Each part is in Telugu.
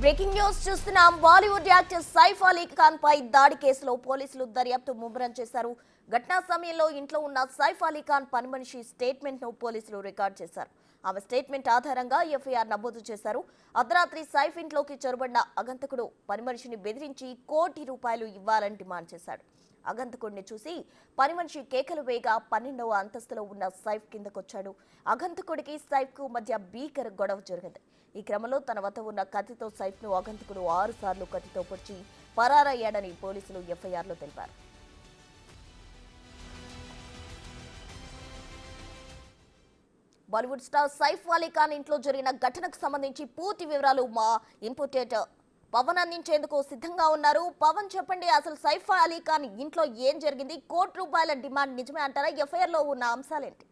బ్రేకింగ్ న్యూస్ చూస్తున్నాం. బాలీవుడ్ యాక్టర్ సైఫ్ అలీ ఖాన్ పై దాడి కేసులో పోలీసులు దర్యాప్తు ముమ్మరం చేశారు. ఘటనా సమయంలో ఇంట్లో ఉన్న సైఫ్ అలీ ఖాన్ పని మనిషి స్టేట్మెంట్ ను పోలీసులు రికార్డ్ చేశారు. ఆమె స్టేట్మెంట్ ఆధారంగా ఎఫ్ఐఆర్ నమోదు చేశారు. అర్ధరాత్రి సైఫ్ ఇంట్లోకి చొరబడిన అగంతకుడు పని మనిషిని బెదిరించి ₹1 కోటి ఇవ్వాలని డిమాండ్ చేశాడు. అగంతకుడిని చూసి పని మనిషి కేకలు వేయగా 12వ అంతస్తులో ఉన్న సైఫ్ కిందకొచ్చాడు. అగంతకుడికి సైఫ్ కు మధ్య భీకర గొడవ జరిగింది. ఈ క్రమంలో తన వద్ద ఉన్న కత్తితో సైఫ్ ను అగంతకుడు 6 సార్లు కత్తితో పొడిచి పరారయ్యాడని పోలీసులు ఎఫ్ఐఆర్లో తెలిపారు. బాలీవుడ్ స్టార్ సైఫ్ అలీ ఖాన్ ఇంట్లో జరిగిన ఘటనకు సంబంధించి పూర్తి వివరాలు మా ఇన్పుట్ పవన్ అందించేందుకు సిద్ధంగా ఉన్నారు. పవన్ చెప్పండి, అసలు సైఫ్ అలీ ఖాన్ ఇంట్లో ఏం జరిగింది? ₹1 డిమాండ్ నిజమే అంటారా? ఎఫ్ఐఆర్ లో ఉన్న అంశాలేంటి?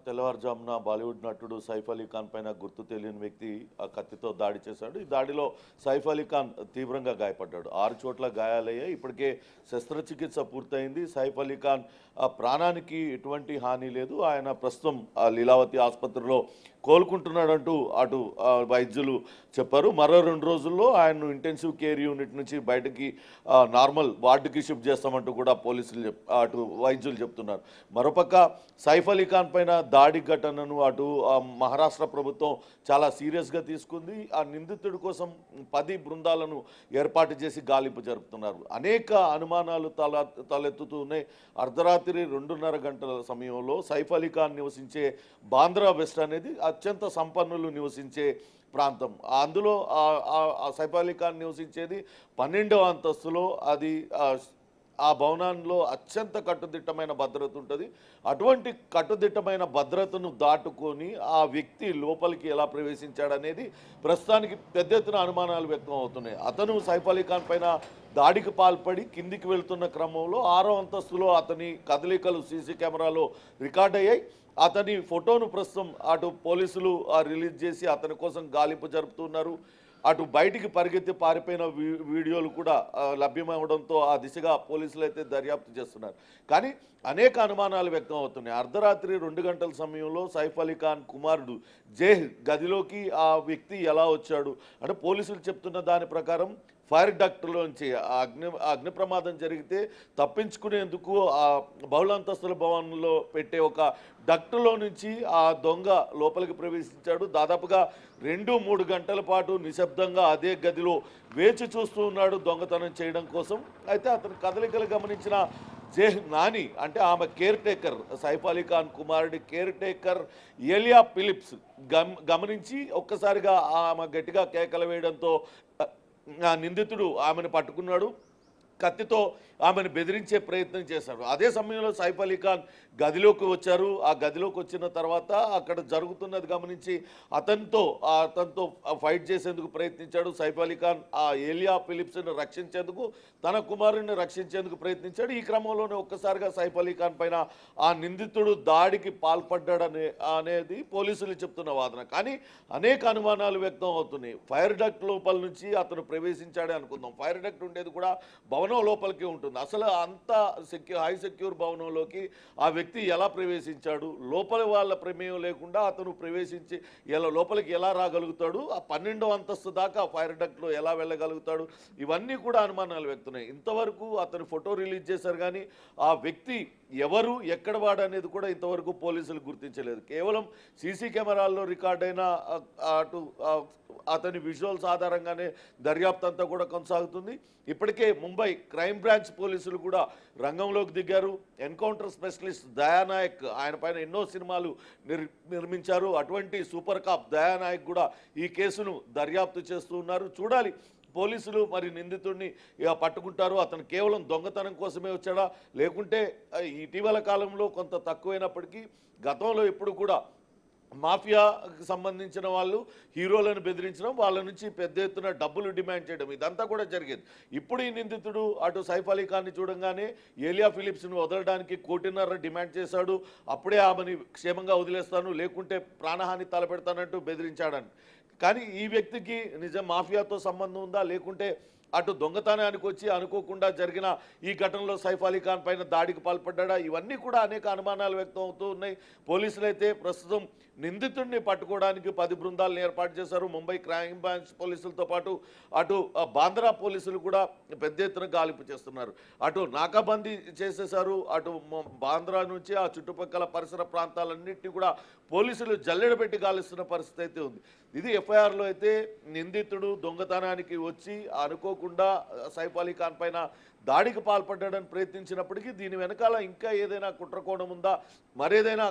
తెల్లవారుజామున బాలీవుడ్ నటుడు సైఫ్ అలీ ఖాన్ పైన గుర్తు తెలియని వ్యక్తి ఆ కత్తితో దాడి చేశాడు. ఈ దాడిలో సైఫ్ అలీ ఖాన్ తీవ్రంగా గాయపడ్డాడు. 6 చోట్ల గాయాలయ్యాయి. ఇప్పటికే శస్త్రచికిత్స పూర్తయింది. సైఫ్ అలీ ఖాన్ ప్రాణానికి ఎటువంటి హాని లేదు. ఆయన ప్రస్తుతం లీలావతి ఆసుపత్రిలో కోలుకుంటున్నాడంటూ అటు వైద్యులు చెప్పారు. మరో 2 రోజుల్లో ఆయన్ను ఇంటెన్సివ్ కేర్ యూనిట్ నుంచి బయటకి నార్మల్ వార్డుకి షిఫ్ట్ చేస్తామంటూ కూడా పోలీసులు అటు వైద్యులు చెప్తున్నారు. మరోపక్క సైఫ్ అలీ ఖాన్ పైన దాడి ఘటనను అటు మహారాష్ట్ర ప్రభుత్వం చాలా సీరియస్గా తీసుకుంది. ఆ నిందితుడి కోసం 10 బృందాలను ఏర్పాటు చేసి గాలింపు జరుపుతున్నారు. అనేక అనుమానాలు తలెత్తుతూనే అర్ధరాత్రి 2:30 గంటల సమయంలో సైఫ్ అలీ ఖాన్ నివసించే బాంద్రా వెస్ట్ అనేది అత్యంత సంపన్నులు నివసించే ప్రాంతం. అందులో సైఫ్ అలీ ఖాన్ నివసించేది 12వ అంతస్తులో. అది ఆ భవనంలో అత్యంత కట్టుదిట్టమైన భద్రత ఉంటుంది. అటువంటి కట్టుదిట్టమైన భద్రతను దాటుకొని ఆ వ్యక్తి లోపలికి ఎలా ప్రవేశించాడనేది ప్రస్తుతానికి పెద్ద ఎత్తున అనుమానాలు వ్యక్తం అవుతున్నాయి. అతను సైఫ్ అలీ ఖాన్ పైన దాడికి పాల్పడి కిందికి వెళ్తున్న క్రమంలో 6వ అంతస్తులో అతని కదలికలు సీసీ కెమెరాలో రికార్డ్ అయ్యాయి. అతని ఫోటోను ప్రస్తుతం అటు పోలీసులు రిలీజ్ చేసి అతని కోసం గాలింపు జరుపుతున్నారు. అటు బయటికి పరిగెత్తి పారిపోయిన వీడియోలు కూడా లభ్యమవడంతో ఆ దిశగా పోలీసులు అయితే దర్యాప్తు చేస్తున్నారు. కానీ అనేక అనుమానాలు వ్యక్తం అవుతున్నాయి. అర్ధరాత్రి 2 గంటల సమయంలో సైఫ్ అలీ ఖాన్ కుమారుడు జేహ్ గదిలోకి ఆ వ్యక్తి ఎలా వచ్చాడు అంటే పోలీసులు చెప్తున్న దాని ప్రకారం ఫైర్ డక్ట్లోంచి అగ్ని ప్రమాదం జరిగితే తప్పించుకునేందుకు ఆ బహుళంతస్తుల భవనంలో పెట్టే ఒక డక్టులో నుంచి ఆ దొంగ లోపలికి ప్రవేశించాడు. దాదాపుగా 2-3 గంటల పాటు నిశ్శబ్దంగా అదే గదిలో వేచి చూస్తూ ఉన్నాడు దొంగతనం చేయడం కోసం. అయితే అతని కదలికలు గమనించిన జేహ్ నాని అంటే ఆమె కేర్ టేకర్ సైఫ్ అలీ ఖాన్ కుమారుడి కేర్ టేకర్ ఏలియా ఫిలిప్స్ గమనించి ఒక్కసారిగా ఆమె గట్టిగా కేకలు వేయడంతో నిందితుడు ఆమెను పట్టుకున్నాడు. కత్తితో ఆమెను బెదిరించే ప్రయత్నం చేశారు. అదే సమయంలో సైఫ్ అలీ ఖాన్ గదిలోకి వచ్చారు. ఆ గదిలోకి వచ్చిన తర్వాత అక్కడ జరుగుతున్నది గమనించి అతనితో ఫైట్ చేసేందుకు ప్రయత్నించాడు. సైఫ్ అలీ ఖాన్ ఆ ఏలియా ఫిలిప్స్ను రక్షించేందుకు తన కుమారుడిని రక్షించేందుకు ప్రయత్నించాడు. ఈ క్రమంలోనే ఒక్కసారిగా సైఫ్ అలీ ఖాన్ పైన ఆ నిందితుడు దాడికి పాల్పడ్డాడనే అనేది పోలీసులు చెప్తున్న వాదన. కానీ అనేక అనుమానాలు వ్యక్తం అవుతున్నాయి. ఫైర్ డక్ట్ లోపల నుంచి అతను ప్రవేశించాడే అనుకుందాం. ఫైర్ డక్ట్ ఉండేది కూడా భవనం లోపలికి ఉంటుంది. అసలు అంత హై సెక్యూర్ భవనంలోకి ఆ వ్యక్తి ఎలా ప్రవేశించాడు? లోపలి వాళ్ళ ప్రమేయం లేకుండా అతను ప్రవేశించి లోపలికి ఎలా రాగలుగుతాడు? ఆ 12వ అంతస్తు దాకా ఫైర్ డక్ట్లో ఎలా వెళ్ళగలుగుతాడు? ఇవన్నీ కూడా అనుమానాలు వ్యక్తున్నాయి. ఇంతవరకు అతను ఫోటో రిలీజ్ చేశారు కానీ ఆ వ్యక్తి ఎవరు ఎక్కడ వాడు అనేది కూడా ఇంతవరకు పోలీసులు గుర్తించలేదు. కేవలం సీసీ కెమెరాల్లో రికార్డ్ అయిన అటు అతని విజువల్స్ ఆధారంగానే దర్యాప్తు అంతా కూడా కొనసాగుతుంది. ఇప్పటికే ముంబై క్రైమ్ బ్రాంచ్ పోలీసులు కూడా రంగంలోకి దిగారు. ఎన్కౌంటర్ స్పెషలిస్ట్ దయానాయక్ ఆయన పైన ఎన్నో సినిమాలు నిర్మించారు. అటువంటి సూపర్ కాప్ దయానాయక్ కూడా ఈ కేసును దర్యాప్తు చేస్తూ ఉన్నారు. చూడాలి పోలీసులు మరి నిందితుడిని పట్టుకుంటారు. అతను కేవలం దొంగతనం కోసమే వచ్చాడా లేకుంటే ఇటీవల కాలంలో కొంత తక్కువైనప్పటికీ గతంలో ఎప్పుడు కూడా మాఫియాకి సంబంధించిన వాళ్ళు హీరోలను బెదిరించడం, వాళ్ళ నుంచి పెద్ద ఎత్తున డబ్బులు డిమాండ్ చేయడం ఇదంతా కూడా జరిగేది. ఇప్పుడు ఈ నిందితుడు అటు సైఫ్ అలీ ఖాన్ని చూడంగానే ఏలియా ఫిలిప్స్ను వదలడానికి ₹1.5 డిమాండ్ చేశాడు. అప్పుడే ఆమెని క్షేమంగా వదిలేస్తాను లేకుంటే ప్రాణహాని తలపెడతానంటూ బెదిరించాడని. కానీ ఈ వ్యక్తికి నిజం మాఫియాతో సంబంధం ఉందా లేకుంటే అటు దొంగతనానికి వచ్చి అనుకోకుండా జరిగిన ఈ ఘటనలో సైఫ్ అలీ ఖాన్ పైన దాడికి పాల్పడ్డా, ఇవన్నీ కూడా అనేక అనుమానాలు వ్యక్తం అవుతూ ఉన్నాయి. పోలీసులు అయితే ప్రస్తుతం నిందితుడిని పట్టుకోవడానికి 10 బృందాలను ఏర్పాటు చేశారు. ముంబై క్రైమ్ బ్రాంచ్ పోలీసులతో పాటు అటు బాంద్రా పోలీసులు కూడా పెద్ద ఎత్తున గాలింపు చేస్తున్నారు. అటు నాకాబందీ చేసేశారు. అటు బాంద్రా నుంచి ఆ చుట్టుపక్కల పరిసర ప్రాంతాలన్నింటినీ కూడా పోలీసులు జల్లెడబెట్టి గాలిస్తున్న పరిస్థితి అయితే ఉంది. ఇది ఎఫ్ఐఆర్లో అయితే నిందితుడు దొంగతనానికి వచ్చి అనుకోకుండా సైఫ్ అలీ ఖాన్ పైన దాడికి పాల్పడ్డాడని ప్రయత్నించినప్పటికీ దీని వెనకాల ఇంకా ఏదైనా కుట్రకోణం ఉందా, మరేదైనా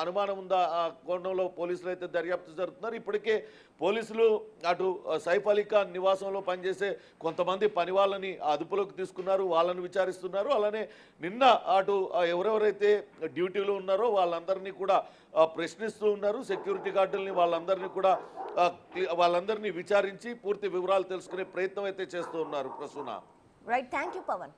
అనుమానం ఉందా, ఆ కోణంలో పోలీసులు అయితే దర్యాప్తు జరుగుతున్నారు. ఇప్పటికే పోలీసులు అటు సైఫ్ అలీ ఖాన్ నివాసంలో పనిచేసే కొంతమంది పని వాళ్ళని అదుపులోకి తీసుకున్నారు, వాళ్ళని విచారిస్తున్నారు. అలానే నిన్న అటు ఎవరెవరైతే డ్యూటీలో ఉన్నారో వాళ్ళందరినీ కూడా ప్రశ్నిస్తూ ఉన్నారు. సెక్యూరిటీ గార్డుల్ని వాళ్ళందరినీ విచారించి పూర్తి వివరాలు తెలుసుకునే ప్రయత్నం అయితే చేస్తూ ఉన్నారు. Prasoona. Right, thank you Pavan.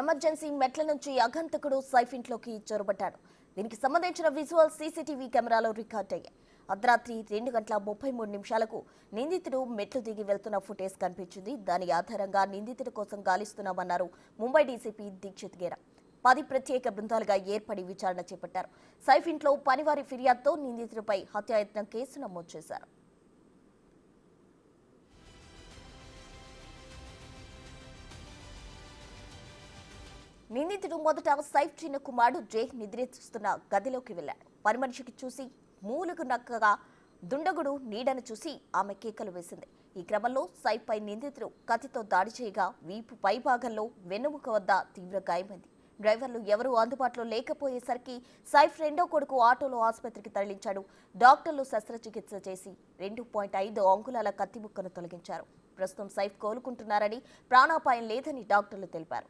Emergency మెట్ల నుంచి అగంతకుడు సైఫ్ ఇంట్లోకి చొరబడ్డాడు. దీనికి సంబంధించిన విజువల్ సీసీటీవీ కెమెరాలో రికార్డ్ అయ్యాయి. అర్ధరాత్రి 2:33 నిందితుడు మెట్లు దిగి వెళ్తున్న ఫుటేజ్ కనిపించింది. దాని ఆధారంగా నిందితుడి కోసం గాలిస్తున్నామన్నారు ముంబై డీసీపీ దీక్షిత్ గేరా. 10 ప్రత్యేక బృందాలుగా ఏర్పడి విచారణ చేపట్టారు. సైఫ్ ఇంట్లో పనివారి ఫిర్యాదుతో నిందితుడిపై హత్యాయత్నం కేసు నమోదు చేశారు. నిందితుడు మొదట సైఫ్ చిన్న కుమారుడు జే నిద్రిస్తున్న గదిలోకి వెళ్లాడు. పని మనిషికి చూసి మూలుగు నక్కగా దుండగుడు నీడను చూసి ఆమె కేకలు వేసింది. ఈ క్రమంలో సైఫ్ పై నిందితుడు కత్తితో దాడి చేయగా వీపు పై భాగంలో వెన్నుముక వద్ద తీవ్ర గాయమైంది. డ్రైవర్లు ఎవరూ అందుబాటులో లేకపోయేసరికి సైఫ్ రెండో కొడుకు ఆటోలో ఆసుపత్రికి తరలించాడు. డాక్టర్లు శస్త్రచికిత్స చేసి 2.5 అంగుళాల కత్తి ముక్కను తొలగించారు. ప్రస్తుతం సైఫ్ కోలుకుంటున్నారని, ప్రాణాపాయం లేదని డాక్టర్లు తెలిపారు.